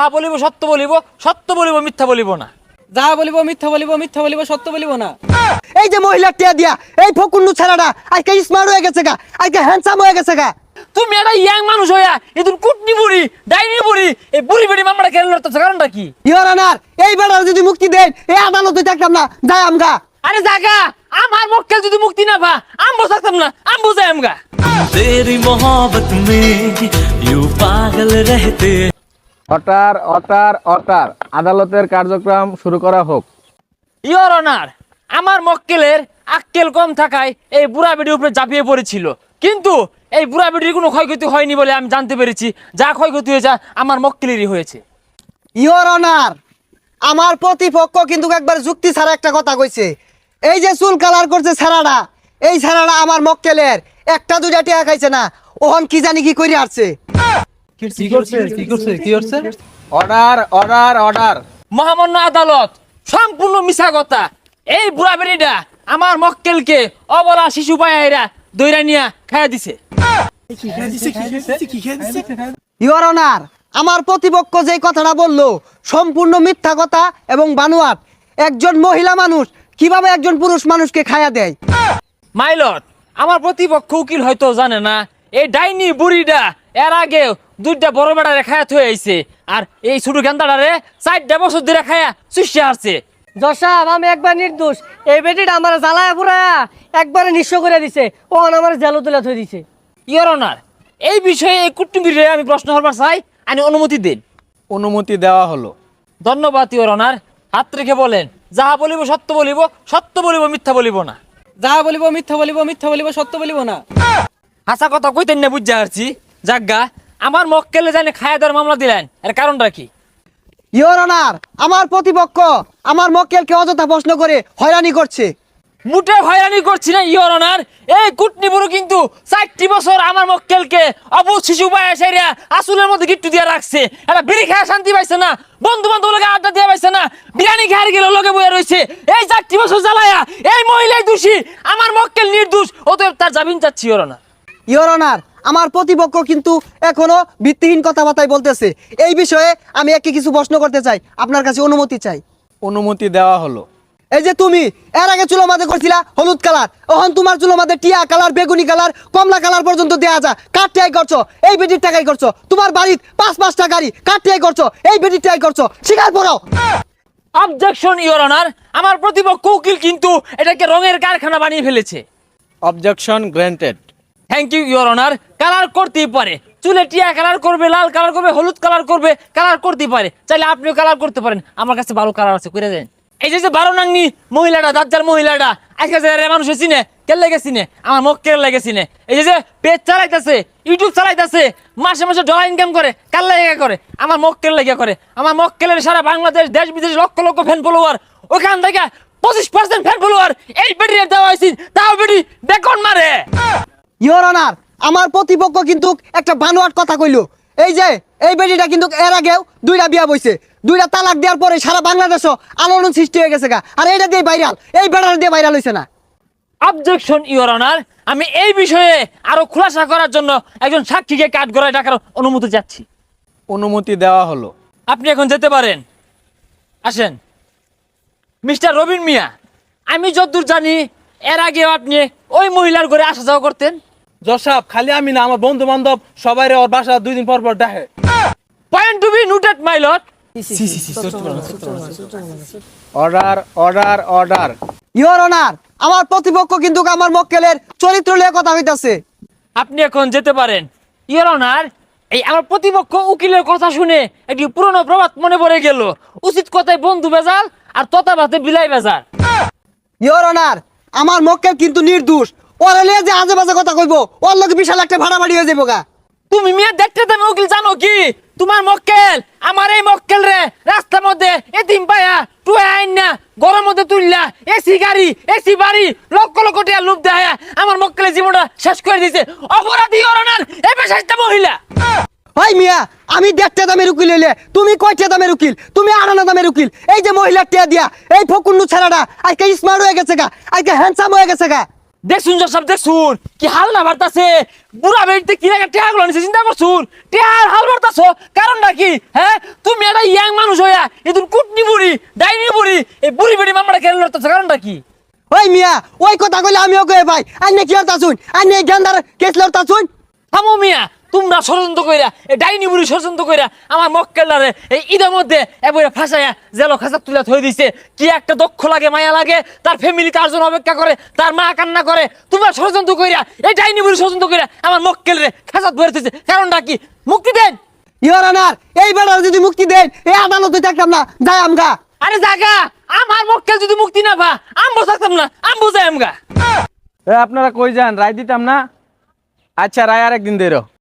যা বলিব সত্য বলিব, সত্য বলিব মিথ্যা বলিব না। যা বলিব মিথ্যা বলিব, মিথ্যা বলিব সত্য বলিব না। এই যে মহিলার টিয়া দিয়া এই ফকুন্নু ছেলেটা আজকে স্মার্ট হয়ে গেছে গা, আজকে হ্যান্ডসাম হয়ে গেছে গা। তুমি একটা ইয়াং মানুষ হইয়া এদিন কুটনি বুড়ি ডাইনি বুড়ি এই বুড়ি বেড়ি মামলাটা কেন লড়তেছ, কারণটা কি? ইওর অনার, এই বেটার যদি মুক্তি দেন এই আদালতে থাকতাম না, যাই আমগা। আরে জাগা, আমার মক্কেল যদি মুক্তি না পা আমবো থাকতাম না, আমবো যাই আমগা। तेरी मोहब्बत में यूं पागल रहते। অর্ডার অর্ডার অর্ডার, আদালতের কার্যক্রম শুরু করা হোক। ইওর অনার, আমার মক্কেলের আক্কেল কম থাকায় এই বুড়া বেডির উপরে ঝাঁপিয়ে পড়েছিল, কিন্তু এই বুড়া বেডির কোনো ক্ষয়ক্ষতি হয়নি বলে আমি জানতে পেরেছি। যা ক্ষয়ক্ষতি হয়েছে আমার মক্কেলেরই হয়েছে। ইওর অনার, আমার প্রতিপক্ষ কিন্তু একবার যুক্তি ছাড়া একটা কথা কইছে। এই যে চুল কালার করছে ছেড়াটা, এই ছেড়াটা আমার মক্কেলের একটা দুইটা টিয়া খাইছে না, ওহন কি জানি কি করে আসছে। Order order order. মহামান্য আদালত, সম্পূর্ণ মিছা কথা। এই বুড়া বেড়িটা আমার মক্কেলকে অবলা শিশু পায়রা দইরা নিয়া খাইয়া দিছে। ইওর অনার, আমার প্রতিপক্ষ যে কথাটা বললো সম্পূর্ণ মিথ্যা কথা এবং বানোয়াট। একজন মহিলা মানুষ কিভাবে একজন পুরুষ মানুষকে খায়া দেয়? মাইলট, আমার প্রতিপক্ষ উকিল হয়তো জানে না এই ডাইনি বুড়িটা এর আগে দুইটা বড় বেড়ারে খায়া থয়ে আইছে, আর এই ছোট গেন্দাটারে 4টা বছর ধরে খায়া চুষে আসছে। জসাব, আমি একবার নির্দোষ। এই বেটিটা আমার জ্বালায় পুরায়া একবারে নিঃস্ব করে দিছে, ওখানে আমার জেলো তুলে থই দিছে। ইওর অনার, এই বিষয়ে এই কুটুম্বিরে আমি প্রশ্ন করবার চাই, আমি অনুমতি দিন। অনুমতি দেওয়া হলো। ধন্যবাদ ইওর অনার। হাত রেখে বলেন, যাহা বলিব সত্য বলিব, সত্য বলিব মিথ্যা বলিব না। যা বলিব মিথ্যা বলিব, মিথ্যা বলিব সত্য বলিব না। হাসা কথা কইতেন না, বুঝতে পারছি। জাগা, আমার মক্কেলে জানে খায়া দেওয়ার মামলা দিলেন, এর কারণটা কি? ইওর অনার, আমার প্রতিপক্ষ আমার মক্কেলকে অযথা প্রশ্ন করে হয়রানি করছে। মুটে হয়রানি করছি না ইওর অনার। এই কুটনি বুড়ো কিন্তু 4টি বছর আমার মক্কেলকে অবুঝ শিশু পায় সেরা আসলের মধ্যে গিট্টু দিয়ে রাখছে। এটা বিড়ি খায় শান্তি পাইছে না, বন্ধু বান্ধব লোকে আড্ডা দিয়ে পাইছে না, বিরিয়ানি খায় গেলে লোকে বয়ে রয়েছে। এই 4টি বছর জ্বালায়া এই মহিলাই দোষী, আমার মক্কেল নির্দোষ, অতএব তার জামিন চাচ্ছি ইওর অনার। ইওর অনার, আমার প্রতিপক্ষ কিন্তু এখনো ভিত্তিহীন কথাবার্তাই বলতেছে। এই বিষয়ে আমি একে কিছু প্রশ্ন করতে চাই, আপনার কাছে অনুমতি চাই। অনুমতি দেওয়া হলো। এই যে তুমি এর আগে চুলো মাঝে করছিলা হলুদ কালার, ওহন তোমার চুলো মাঝে টিয়া কালার, বেগুনি কালার, কমলা কালার পর্যন্ত দেয়া যায়। কার টিয়াই করছো? এই বেটির টাকাই করছো। তোমার বাড়ির 5-5টা গাড়ি কার টিয়াই করছো? এই বেটির টাকাই করছো। স্বীকার করো। অবজেকশন ইওর অনার, আমার প্রতিপক্ষ উকিল কিন্তু এটাকে রঙের কারখানা বানিয়ে ফেলেছে। Objection granted. Thank you your honour. Colour করতেই পারে, চুলে টিয়া কালার করবে, লাল কালার করবে, হলুদ কালার করবে, কালার করতেই পারে। চাইলে আপনিও কালার করতে পারেন, আমার কাছে ভালো কালার আছে, করে দেন। এই যে 12 নাংনি মহিলাটা, দাজ্জাল মহিলাটা আজকে যে মানুষ চিনে, কে লেগে চিনে? আমার মক্কেল লেগে চিনে। এই যে পেজ চালাইতেছে, ইউটিউব চালাইতেছে, মাসে মাসে ডলার ইনকাম করে, কার লেগে করে? আমার মক্কেল লেগে করে। আমার মক্কেলের সারা বাংলাদেশ দেশ বিদেশ লক্ষ লক্ষ ফ্যান ফলোয়ার, ওখান থেকে 25% ফ্যান ফলোয়ার এই বেটির দেওয়া হয়েছে, তাও বেটি বেকন মারে। ইওর অনার, আমার প্রতিপক্ষ কিন্তু একটা বানোয়াট কথা কইলো। এই যে এই বেটিটা কিন্তু এর আগেও 2টা বিয়া বইছে, 2টা তালাক দেওয়ার পরে সারা বাংলাদেশও আলোড়ন সৃষ্টি হয়ে গেছে গা। আর এটা দিয়ে ভাইরাল, এই বেটার দিয়ে ভাইরাল হইছে না। অবজেকশন ইওর অনার, আমি এই বিষয়ে আরো খুলাসা করার জন্য একজন সাক্ষীকে কাঠগড়ায় ডাকার অনুমতি চাচ্ছি। অনুমতি দেওয়া হলো। আপনি এখন যেতে পারেন, আসেন। মিস্টার রবিন মিয়া, আমি যতদূর জানি এর আগে আপনি ওই মহিলার ঘরে আসা যাওয়া করতেন। জসাব, খালি আমি না, আমার বন্ধু বান্ধব সবাই ওর বাসা 2 দিন পর পর ডাকে। Point to be noted my lord. Order order order. Your honour, আমার প্রতিপক্ষ কিন্তু আমার মক্কেলের চরিত্র নিয়ে কথা হইতাছে। আপনি এখন যেতে পারেন। ইওর অনার, এই আমার প্রতিপক্ষ উকিলের কথা শুনে একটি পুরনো প্রবাদ মনে পড়ে গেল, উচিত কথায় বন্ধু বেজাল আর তথা ভাতে বিলাই বেজাল। ইওর অনার, আমার মক্কেল কিন্তু নির্দোষ। ওরা নিয়ে যে আজে বাজে কথা কইবো, ওর লোক বিশাল একটা ভাড়াবাড়ি হয়ে যাবো গা। তুমি মিয়া দেখতে দেবে উকিল, জানো কি তোমার মক্কেল আমার এই মক্কেল রে রাস্তার মধ্যে এতিম পায়া টুয়ে আইন না গরম মধ্যে তুললা, এসি গাড়ি, এসি বাড়ি, লক্ষ লক্ষ টাকা লুপ দেয় আমার মক্কেলের জীবনটা শেষ করে দিয়েছে। অপরাধী ইওর অনার, এই পেশাটা মহিলা। ভাই মিয়া, আমি 1.5 দামের উকিল হইলে তুমি কয়টা দামের উকিল? তুমি 8 দামের উকিল। এই যে মহিলার টিয়া দিয়া এই ফকুন্নু ছেলেটা আজকে স্মার্ট হয়ে গেছে গা, আজকে হ্যান্ডসাম হয়ে গেছে গা। দেখছুন সব দেখছুন কি হাল না বাড়তাছে বুড়া বেড়তে কি লাগে টেহা গুলো নিছে চিন্তা করছুন টেহার হাল বাড়তাছো কারণটা কি হ্যাঁ তুমি একটা ইয়াং মানুষ হইয়া এদিন কুটনি বুড়ি ডাইনি বুড়ি এই বুড়ি বেড়ি মামলা কেন লড়তেছো কারণটা কি ওই মিয়া ওই কথা কইলে আমিও কই ভাই আইনে কি হতা শুন আইনে গেন্দার কেস লড়তা শুন থামো মিয়া তোমরা ষড়যন্ত্র কইরা এই ডাইনি বুড়ি ষড়যন্ত্র কইরা আমার মক্কেলদারে এই ঈদের মধ্যে এবারে ফাঁসাইয়া জেল খাঁচা তুলে থই দিছে কি একটা দক্ষ লাগে মায়া লাগে তার ফ্যামিলি তার জন্য অপেক্ষা করে তার মা কান্না করে তোমরা ষড়যন্ত্র কইরা এই ডাইনি বুড়ি ষড়যন্ত্র কইরা আমার মক্কেলরে খাঁচা ধরে দিছে কারণটা কি মুক্তি দেন ইওর অনার এই বেটার যদি মুক্তি দেন এই আদালতে থাকতাম না যাই আমগা আরে জাগা আমার মক্কেল যদি মুক্তি না পা আমবো থাকতাম না আমবো যাই আমগা আপনারা কই যান রায় দিতাম না আচ্ছা রায় আরেকদিন দেরো